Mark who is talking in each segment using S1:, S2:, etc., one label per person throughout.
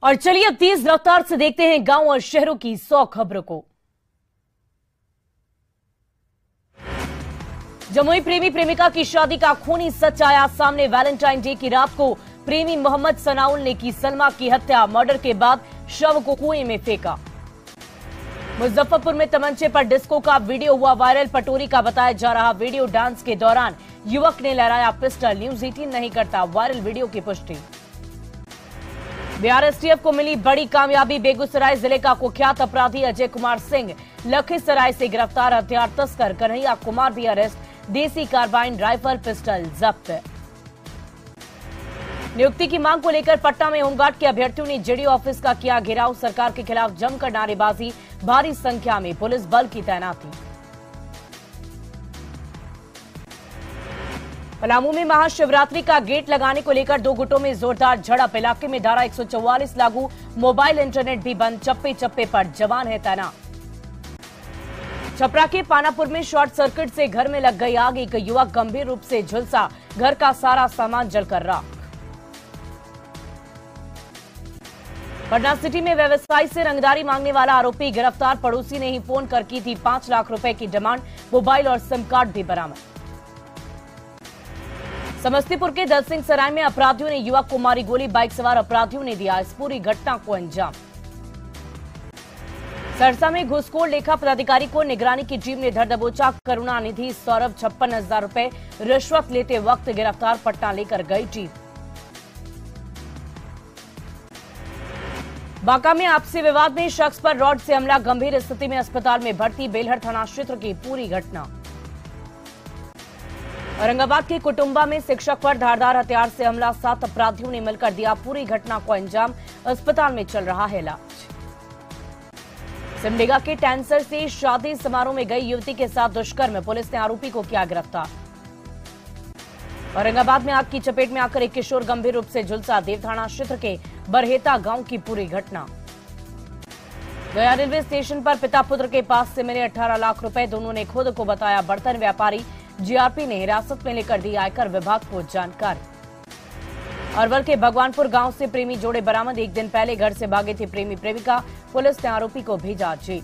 S1: और चलिए अब तेज रफ्तार से देखते हैं गांव और शहरों की 100 खबरों को। जमुई प्रेमी प्रेमिका की शादी का खूनी सच आया सामने। वैलेंटाइन डे की रात को प्रेमी मोहम्मद सनाउल ने की सलमा की हत्या। मर्डर के बाद शव को कुएं में फेंका। मुजफ्फरपुर में तमंचे पर डिस्को का वीडियो हुआ वायरल। पटोरी का बताया जा रहा वीडियो डांस के दौरान युवक ने लहराया पिस्टल। न्यूज 18 नहीं करता वायरल वीडियो की पुष्टि। बिहार एसटीएफ को मिली बड़ी कामयाबी। बेगूसराय जिले का कुख्यात अपराधी अजय कुमार सिंह लखीसराय से गिरफ्तार। हथियार तस्कर कन्हैया कुमार भी अरेस्ट। देसी कार्बाइन राइफल पिस्टल जब्त। नियुक्ति की मांग को लेकर पटना में होमगार्ड के अभ्यर्थियों ने जेडीयू ऑफिस का किया घेराव। सरकार के खिलाफ जमकर नारेबाजी। भारी संख्या में पुलिस बल की तैनाती। पलामू में महाशिवरात्रि का गेट लगाने को लेकर दो गुटों में जोरदार झड़प। इलाके में धारा 144 लागू। मोबाइल इंटरनेट भी बंद। चप्पे चप्पे पर जवान है तैनात। छपरा के पानापुर में शॉर्ट सर्किट से घर में लग गई आग। एक युवक गंभीर रूप से झुलसा। घर का सारा सामान जलकर राख। पटना सिटी में व्यवसायी से रंगदारी मांगने वाला आरोपी गिरफ्तार। पड़ोसी ने ही फोन कर की थी 5 लाख रुपए की डिमांड। मोबाइल और सिम कार्ड भी बरामद। समस्तीपुर के दलसिंह सराय में अपराधियों ने युवक को मारी गोली। बाइक सवार अपराधियों ने दिया इस पूरी घटना को अंजाम। सरसा में घूसखोर लेखा पदाधिकारी को निगरानी की टीम ने धर दबोचा। करुणानिधि सौरभ 56,000 रुपए रिश्वत लेते वक्त गिरफ्तार। पटना लेकर गई टीम। बांका में आपसी विवाद में शख्स पर रॉड से हमला। गंभीर स्थिति में अस्पताल में भर्ती। बेलहर थाना क्षेत्र की पूरी घटना। औरंगाबाद के कुटुंबा में शिक्षक पर धारदार हथियार से हमला। 7 अपराधियों ने मिलकर दिया पूरी घटना को अंजाम। अस्पताल में चल रहा है इलाज। सिमडेगा के टैंसर से शादी समारोह में गई युवती के साथ दुष्कर्म। पुलिस ने आरोपी को किया गिरफ्तार। औरंगाबाद में आग की चपेट में आकर एक किशोर गंभीर रूप से झुलसा। देव थाना क्षेत्र के बरहेता गांव की पूरी घटना। गया रेलवे स्टेशन पर पिता पुत्र के पास से मिले 18 लाख रुपए। दोनों ने खुद को बताया बर्तन व्यापारी। जीआरपी ने हिरासत में लेकर दी आयकर विभाग को जानकारी। अरवल के भगवानपुर गांव से प्रेमी जोड़े बरामद। एक दिन पहले घर से भागे थे प्रेमी प्रेमिका। पुलिस ने आरोपी को भेजा जेल।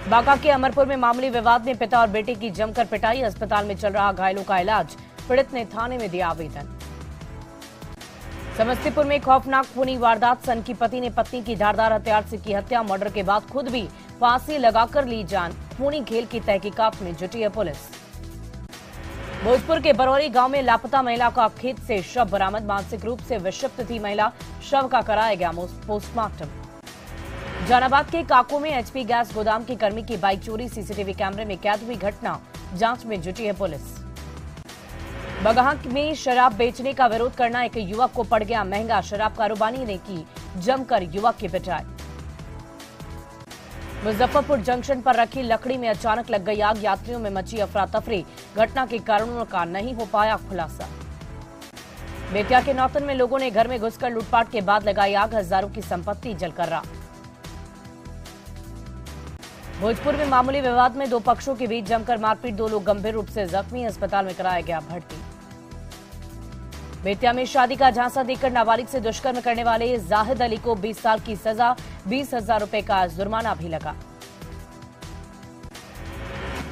S1: बांका के अमरपुर में मामूली विवाद में पिता और बेटे की जमकर पिटाई। अस्पताल में चल रहा घायलों का इलाज। पीड़ित ने थाने में दिया आवेदन। समस्तीपुर में खौफनाक खूनी वारदात। सन की पति ने पत्नी की धारदार हथियार से की हत्या। मर्डर के बाद खुद भी फांसी लगाकर ली जान। खूनी खेल की तहकीकात में जुटी है पुलिस। भोजपुर के बरौरी गांव में लापता महिला का खेत से शव बरामद। मानसिक रूप से विक्षिप्त थी महिला। शव का कराया गया पोस्टमार्टम। जहानाबाद के काको में एचपी गैस गोदाम के कर्मी की बाइक चोरी। सीसीटीवी कैमरे में कैद हुई घटना। जांच में जुटी है पुलिस। बगहा में शराब बेचने का विरोध करना एक युवक को पड़ गया महंगा। शराब कारोबारी ने की जमकर युवक की पिटाई। मुजफ्फरपुर जंक्शन पर रखी लकड़ी में अचानक लग गई आग। यात्रियों में मची अफरा तफरी। घटना के कारणों का नहीं हो पाया खुलासा। बेतिया के नौतन में लोगों ने घर में घुसकर लूटपाट के बाद लगाई आग। हजारों की संपत्ति जलकर राख। भोजपुर में मामूली विवाद में दो पक्षों के बीच जमकर मारपीट। 2 लोग गंभीर रूप से जख्मी। अस्पताल में कराया गया भर्ती। बेतिया में शादी का झांसा देकर नाबालिग से दुष्कर्म करने वाले जाहिद अली को 20 साल की सजा। 20,000 रुपए का जुर्माना भी लगा।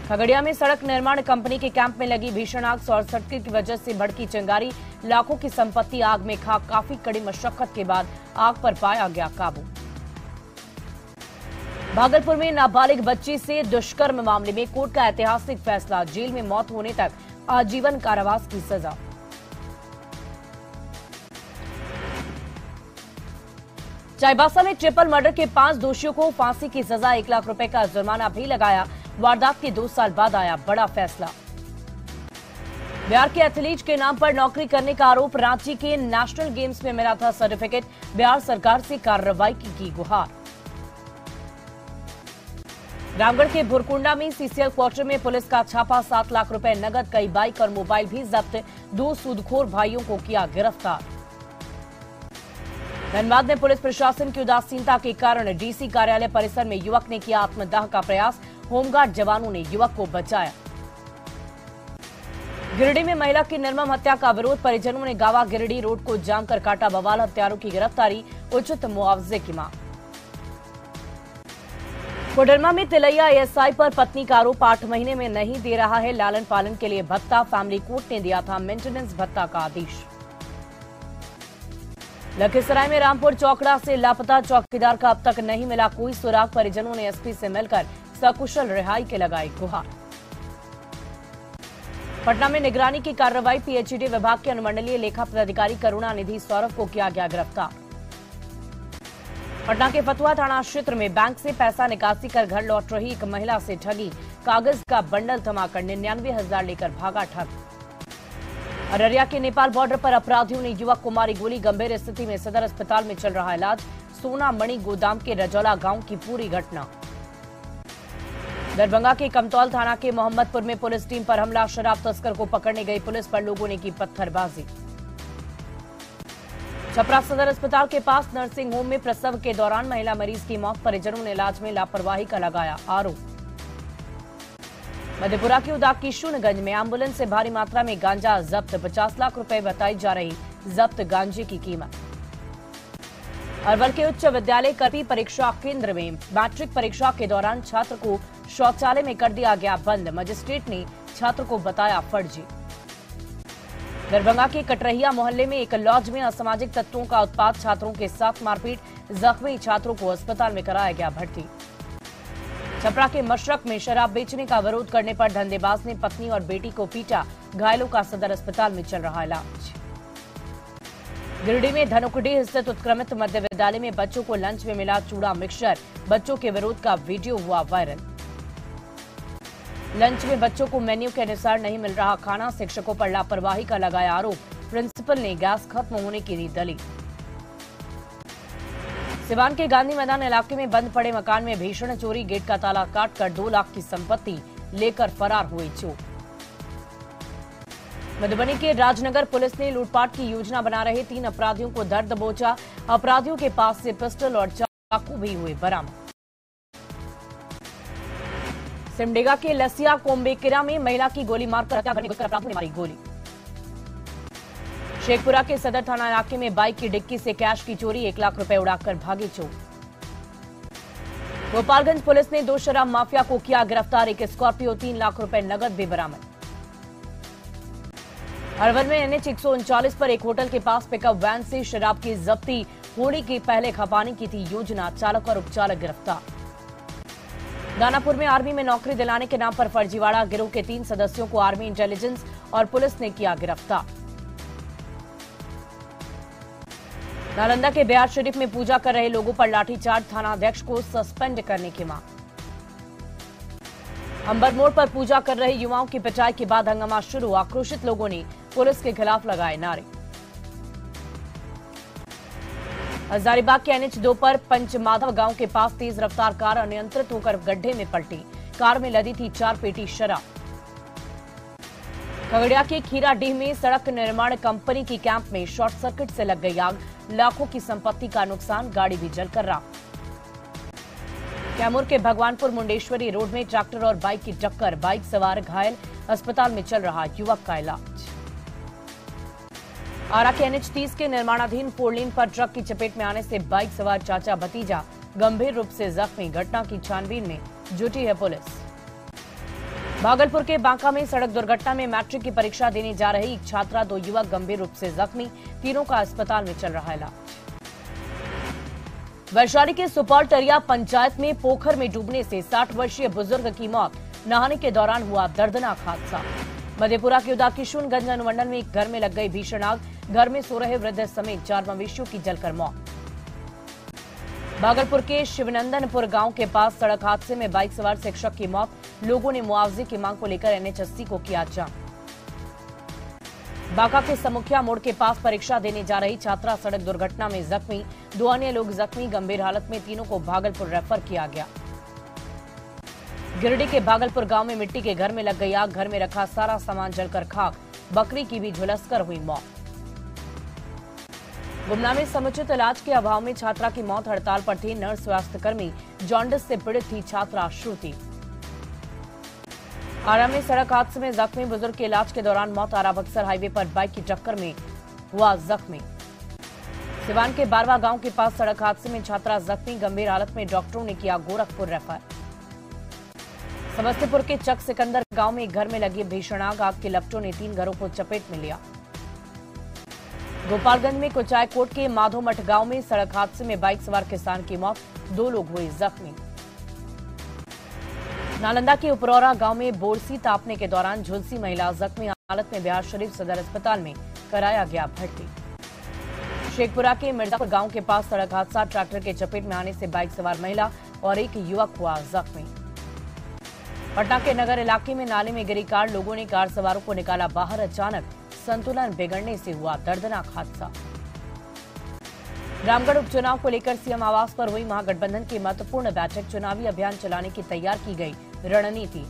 S1: खगड़िया में सड़क निर्माण कंपनी के कैंप में लगी भीषण आग। शॉर्ट सर्किट की वजह से भड़की चिंगारी। लाखों की संपत्ति आग में खाक। काफी कड़ी मशक्कत के बाद आग पर पाया गया काबू। भागलपुर में नाबालिग बच्ची से दुष्कर्म मामले में कोर्ट का ऐतिहासिक फैसला। जेल में मौत होने तक आजीवन कारावास की सजा। चाईबासा में ट्रिपल मर्डर के 5 दोषियों को फांसी की सजा। 1 लाख रुपए का जुर्माना भी लगाया। वारदात के 2 साल बाद आया बड़ा फैसला। बिहार के एथलीट के नाम पर नौकरी करने का आरोप। रांची के नेशनल गेम्स में मिला था सर्टिफिकेट। बिहार सरकार से कार्रवाई की गुहार। रामगढ़ के भुरकुंडा में सीसीएल क्वार्टर में पुलिस का छापा। 7 लाख रुपए नगद, कई बाइक और मोबाइल भी जब्त। 2 सूदखोर भाइयों को किया गिरफ्तार। धनबाद में पुलिस प्रशासन की उदासीनता के कारण डीसी कार्यालय परिसर में युवक ने किया आत्मदाह का प्रयास। होमगार्ड जवानों ने युवक को बचाया। गिरिडीह में महिला की निर्मम हत्या का विरोध, परिजनों ने गावा गिरिडीह रोड को जाम कर काटा बवाल, हत्यारों की गिरफ्तारी, उचित मुआवजे की मांग। कोडरमा में तिलैया एएसआई पर पत्नी का आरोप, 8 महीने में नहीं दे रहा है लालन पालन के लिए भत्ता, फैमिली कोर्ट ने दिया था मेंटेनेंस भत्ता का आदेश। लखीसराय में रामपुर चौकड़ा से लापता चौकीदार का अब तक नहीं मिला कोई सुराग, परिजनों ने एसपी से मिलकर सकुशल रिहाई के लगाई गुहार। पटना में निगरानी की कार्रवाई, पीएचईडी विभाग के अनुमंडलीय लेखा पदाधिकारी करुणानिधि सौरभ को किया गया गिरफ्तार। पटना के फतुहा थाना क्षेत्र में बैंक से पैसा निकासी कर घर लौट रही एक महिला से ठगी, कागज का बंडल थमाकर 99,000 लेकर भागा ठग। अररिया के नेपाल बॉर्डर पर अपराधियों ने युवक को मारी गोली, गंभीर स्थिति में सदर अस्पताल में चल रहा इलाज। सोना मणि गोदाम के रजौला गांव की पूरी घटना। दरभंगा के कमतौल थाना के मोहम्मदपुर में पुलिस टीम पर हमला, शराब तस्कर को पकड़ने गई पुलिस पर लोगों ने की पत्थरबाजी। छपरा सदर अस्पताल के पास नर्सिंग होम में प्रसव के दौरान महिला मरीज की मौत, परिजनों ने इलाज में लापरवाही का लगाया आरोप। मधेपुरा के उदा किशुनगंज में एम्बुलेंस से भारी मात्रा में गांजा जब्त, 50 लाख रुपए बताई जा रही जब्त गांजे की कीमत। अरवल के उच्च विद्यालय करपी परीक्षा केंद्र में मैट्रिक परीक्षा के दौरान छात्र को शौचालय में कर दिया गया बंद, मजिस्ट्रेट ने छात्र को बताया फर्जी। दरभंगा के कटरहिया मोहल्ले में एक लॉज में असामाजिक तत्वों का उत्पात, छात्रों के साथ मारपीट, जख्मी छात्रों को अस्पताल में कराया गया भर्ती। छपरा के मशरक में शराब बेचने का विरोध करने पर धंधेबाज ने पत्नी और बेटी को पीटा, घायलों का सदर अस्पताल में चल रहा इलाज। गिरिडीह में धनुकडीह स्थित उत्क्रमित मध्य विद्यालय में बच्चों को लंच में मिला चूड़ा मिक्सचर, बच्चों के विरोध का वीडियो हुआ वायरल। लंच में बच्चों को मेन्यू के अनुसार नहीं मिल रहा खाना, शिक्षकों पर लापरवाही का लगाया आरोप, प्रिंसिपल ने गैस खत्म होने की दी दलील। सिवान के गांधी मैदान इलाके में बंद पड़े मकान में भीषण चोरी, गेट का ताला काटकर 2 लाख की संपत्ति लेकर फरार हुए चोर। मधुबनी के राजनगर पुलिस ने लूटपाट की योजना बना रहे 3 अपराधियों को धर दबोचा, अपराधियों के पास से पिस्टल और चाकू भी हुए बरामद। सिमडेगा के लसिया कोम्बेकिरा में महिला की गोली मारकर हत्या करने घुसकर अपराधियों ने मारी गोली। शेखपुरा के सदर थाना इलाके में बाइक की डिक्की से कैश की चोरी, 1 लाख रुपए उड़ाकर भागे चोर। गोपालगंज पुलिस ने 2 शराब माफिया को किया गिरफ्तार, एक स्कॉर्पियो 3 लाख रुपए नगद भी बरामद। अरवल में एनएच 139 पर एक होटल के पास पिकअप वैन से शराब की जब्ती, होली के पहले खपाने की थी योजना, चालक और उपचालक गिरफ्तार। दानापुर में आर्मी में नौकरी दिलाने के नाम पर फर्जीवाड़ा, गिरोह के 3 सदस्यों को आर्मी इंटेलिजेंस और पुलिस ने किया गिरफ्तार। नालंदा के बिहार शरीफ में पूजा कर रहे लोगों पर लाठीचार्ज, थानाध्यक्ष को सस्पेंड करने की मांग। अंबर मोड़ पर पूजा कर रहे युवाओं की पिटाई के बाद हंगामा शुरू, आक्रोशित लोगों ने पुलिस के खिलाफ लगाए नारे। हजारीबाग के एनएच 2 पर पंचमाधव गांव के पास तेज रफ्तार कार अनियंत्रित होकर गड्ढे में पलटी, कार में लदी थी 4 पेटी शराब। खगड़िया के खीराडीह में सड़क निर्माण कंपनी की कैंप में शॉर्ट सर्किट से लग गई आग, लाखों की संपत्ति का नुकसान, गाड़ी भी जलकर राख। कैमूर के भगवानपुर मुंडेश्वरी रोड में ट्रैक्टर और बाइक की टक्कर, बाइक सवार घायल, अस्पताल में चल रहा युवक का इलाज। आरा के एनएच 30 के निर्माणाधीन 4 लेन पर ट्रक की चपेट में आने से बाइक सवार चाचा भतीजा गंभीर रूप से जख्मी, घटना की छानबीन में जुटी है पुलिस। भागलपुर के बांका में सड़क दुर्घटना में मैट्रिक की परीक्षा देने जा रही एक छात्रा, 2 युवक गंभीर रूप से जख्मी, तीनों का अस्पताल में चल रहा इलाज। वैशाली के सुपालटरिया पंचायत में पोखर में डूबने से 60 वर्षीय बुजुर्ग की मौत, नहाने के दौरान हुआ दर्दनाक हादसा। मधेपुरा के उदा किशुनगंज अनुमंडल में एक घर में लग गई भीषण आग, घर में सो रहे वृद्ध समेत 4 मवेशियों की जलकर मौत। भागलपुर के शिवनंदनपुर गांव के पास सड़क हादसे में बाइक सवार शिक्षक की मौत, लोगों ने मुआवजे की मांग को लेकर एनएच 80 को किया जाम। बांका के समुखिया मोड़ के पास परीक्षा देने जा रही छात्रा सड़क दुर्घटना में जख्मी, 2 अन्य लोग जख्मी, गंभीर हालत में, तीनों को भागलपुर रेफर किया गया। गिरिडीह के भागलपुर गांव में मिट्टी के घर में लग गई आग, घर में रखा सारा सामान जलकर खाक, बकरी की भी झुलसकर हुई मौत। गुमला में समुचित इलाज के अभाव में छात्रा की मौत, हड़ताल पर थी नर्स स्वास्थ्यकर्मी, जॉन्डिस से पीड़ित थी छात्रा श्रुति। आरा में सड़क हादसे में जख्मी बुजुर्ग के इलाज के दौरान मौत। आरा बक्सर हाईवे पर बाइक की टक्कर में हुआ जख्मी। सिवान के बारवा गांव के पास सड़क हादसे में छात्रा जख्मी, गंभीर हालत में डॉक्टरों ने किया गोरखपुर रेफर। समस्तीपुर के चक सिकंदर गांव में एक घर में लगी भीषण आग की लपटों ने 3 घरों को चपेट में लिया। गोपालगंज में कुचायकोट के माधोमठ गांव में सड़क हादसे में बाइक सवार किसान की मौत, 2 लोग हुए जख्मी। नालंदा के उपरौरा गांव में बोरसी तापने के दौरान झुलसी महिला, जख्मी हालत में बिहार शरीफ सदर अस्पताल में कराया गया भर्ती। शेखपुरा के मिर्जापुर गांव के पास सड़क हादसा, ट्रैक्टर के चपेट में आने से बाइक सवार महिला और एक युवक हुआ जख्मी। पटना के नगर इलाके में नाले में गिरी कार, लोगों ने कार सवारों को निकाला बाहर। अचानक संतुलन बिगड़ने से हुआ दर्दनाक हादसा। रामगढ़ उपचुनाव को लेकर सीएम आवास पर हुई महागठबंधन की महत्वपूर्ण बैठक, चुनावी अभियान चलाने की तैयार की गई रणनीति।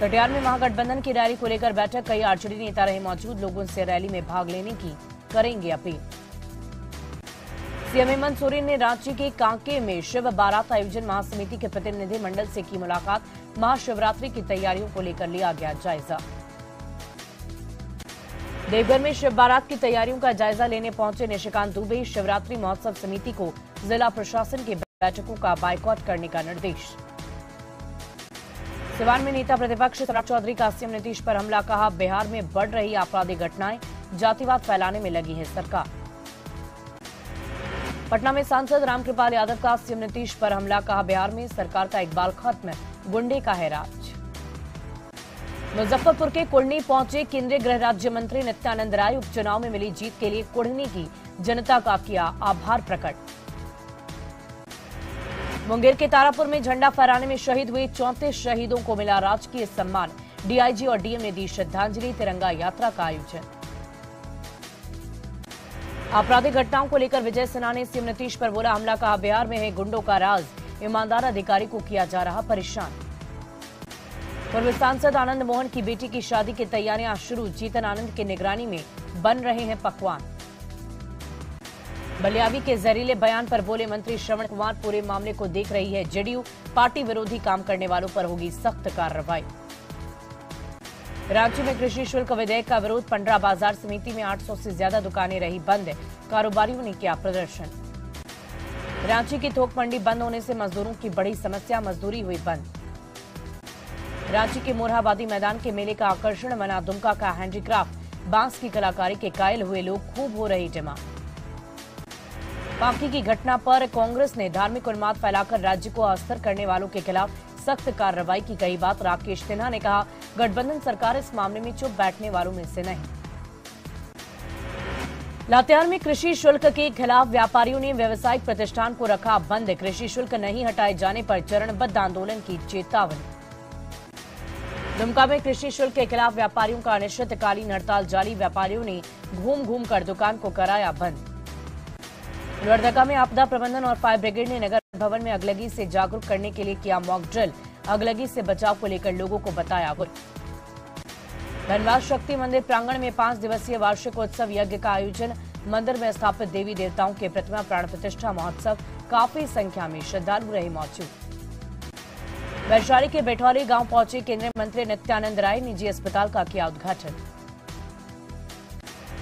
S1: कटिहार में महागठबंधन की रैली को लेकर बैठक, कई आरजेडी नेता रहे मौजूद, लोगों से रैली में भाग लेने की करेंगे अपील। सीएम हेमंत सोरेन ने रांची के कांके में शिव बारात आयोजन महासमिति के प्रतिनिधि मंडल से की मुलाकात, महाशिवरात्रि की तैयारियों को लेकर लिया गया जायजा। देवघर में शिव बारात की तैयारियों का जायजा लेने पहुंचे निशिकांत दुबे, शिवरात्रि महोत्सव समिति को जिला प्रशासन की बैठकों का बायकॉट करने का निर्देश। सिवान में नेता प्रतिपक्ष सम्राट चौधरी का सीएम नीतीश पर हमला, कहा बिहार में बढ़ रही आपराधिक घटनाएं जातिवाद फैलाने में लगी है सरकार। पटना में सांसद रामकृपाल यादव का सीएम नीतीश पर हमला, कहा बिहार में सरकार का इकबाल खत्म, गुंडे का है राज। मुजफ्फरपुर के कुढ़नी पहुंचे केंद्रीय गृह राज्य मंत्री नित्यानंद राय, उपचुनाव में मिली जीत के लिए कुढ़नी की जनता का किया आभार प्रकट। मुंगेर के तारापुर में झंडा फहराने में शहीद हुए 34 शहीदों को मिला राजकीय सम्मान, डीआईजी और डीएम ने दी श्रद्धांजलि, तिरंगा यात्रा का आयोजन। आपराधिक घटनाओं को लेकर विजय सिन्हा ने सीएम नीतीश पर बोला हमला, कहा बिहार में है गुंडों का राज, ईमानदार अधिकारी को किया जा रहा परेशान। पूर्व सांसद आनंद मोहन की बेटी की शादी की तैयारियां शुरू, जीतन आनंद की निगरानी में बन रहे हैं पकवान। बलियावी के जहरीले बयान पर बोले मंत्री श्रवण कुमार, पूरे मामले को देख रही है जेडीयू, पार्टी विरोधी काम करने वालों पर होगी सख्त कार्रवाई। रांची में कृषि शुल्क विधेयक का विरोध, पंडरा बाजार समिति में 800 से ज्यादा दुकानें रही बंद, कारोबारियों ने किया प्रदर्शन। रांची की थोक मंडी बंद होने से मजदूरों की बड़ी समस्या, मजदूरी हुई बंद। रांची के मोरहाबादी मैदान के मेले का आकर्षण बना दुमका का हैंडीक्राफ्ट, बांस की कलाकारी के कायल हुए लोग, खूब हो रही डिमांड। बाकी की घटना पर कांग्रेस ने धार्मिक उन्माद फैलाकर राज्य को अस्थिर करने वालों के खिलाफ सख्त कार्रवाई की कही बात। राकेश सिन्हा ने कहा गठबंधन सरकार इस मामले में चुप बैठने वालों में से नहीं। लातेहार में कृषि शुल्क के खिलाफ व्यापारियों ने व्यावसायिक प्रतिष्ठान को रखा बंद, कृषि शुल्क नहीं हटाए जाने पर चरणबद्ध आंदोलन की चेतावनी। दुमका में कृषि शुल्क के खिलाफ व्यापारियों का अनिश्चितकालीन हड़ताल जारी, व्यापारियों ने घूम घूम कर दुकान को कराया बंद। लोहरदगा में आपदा प्रबंधन और फायर ब्रिगेड ने नगर भवन में अगलगी से जागरूक करने के लिए किया मॉक ड्रिल, अगलगी से बचाव को लेकर लोगों को बताया गुर। धनबाद शक्ति मंदिर प्रांगण में 5 दिवसीय वार्षिक उत्सव यज्ञ का आयोजन, मंदिर में स्थापित देवी देवताओं के प्रतिमा प्राण प्रतिष्ठा महोत्सव, काफी संख्या में श्रद्धालु रहे मौजूद। वैशाली के बेठौली गांव पहुंचे केंद्रीय मंत्री नित्यानंद राय, निजी अस्पताल का किया उद्घाटन।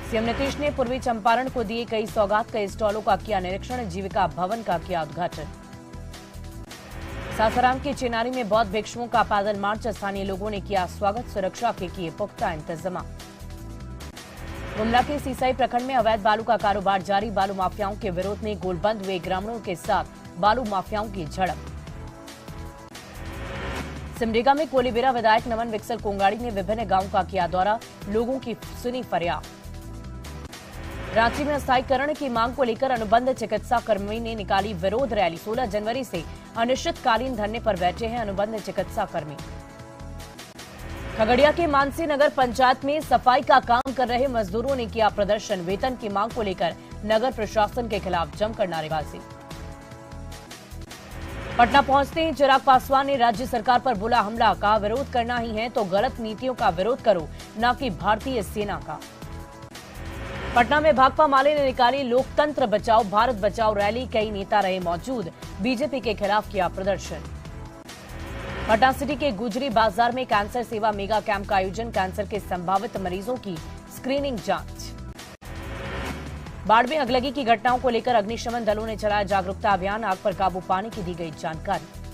S1: सीएम नीतीश ने पूर्वी चंपारण को दिए कई सौगात, कई स्टॉलों का किया निरीक्षण, जीविका भवन का किया उद्घाटन। सासाराम की चिनारी में बौद्ध भिक्षुओं का पैदल मार्च, स्थानीय लोगों ने किया स्वागत, सुरक्षा के किए पुख्ता इंतजाम। गुमला के सीसाई प्रखंड में अवैध बालू का कारोबार जारी, बालू माफियाओं के विरोध में गोलबंद हुए ग्रामीणों के साथ बालू माफियाओं की झड़प। सिमडेगा में कोलीबेरा विधायक नमन विक्सल कोंगाड़ी ने विभिन्न गांवों का किया दौरा, लोगों की सुनी फरियाद। रांची में अस्थायीकरण की मांग को लेकर अनुबंध चिकित्सा कर्मी ने निकाली विरोध रैली, 16 जनवरी से अनिश्चितकालीन धरने पर बैठे हैं अनुबंध चिकित्सा कर्मी। खगड़िया के मानसी नगर पंचायत में सफाई का काम कर रहे मजदूरों ने किया प्रदर्शन, वेतन की मांग को लेकर नगर प्रशासन के खिलाफ जमकर नारेबाजी। पटना पहुंचते ही चिराग पासवान ने राज्य सरकार पर बोला हमला, कहा विरोध करना ही है तो गलत नीतियों का विरोध करो, न कि भारतीय सेना का। पटना में भाकपा माले ने निकाली लोकतंत्र बचाओ भारत बचाओ रैली, कई नेता रहे मौजूद, बीजेपी के खिलाफ किया प्रदर्शन। पटना सिटी के गुजरी बाजार में कैंसर सेवा मेगा कैंप का आयोजन, कैंसर के संभावित मरीजों की स्क्रीनिंग जांच। बाढ़ में अगलगी की घटनाओं को लेकर अग्निशमन दलों ने चलाया जागरूकता अभियान, आग पर काबू पाने की दी गई जानकारी।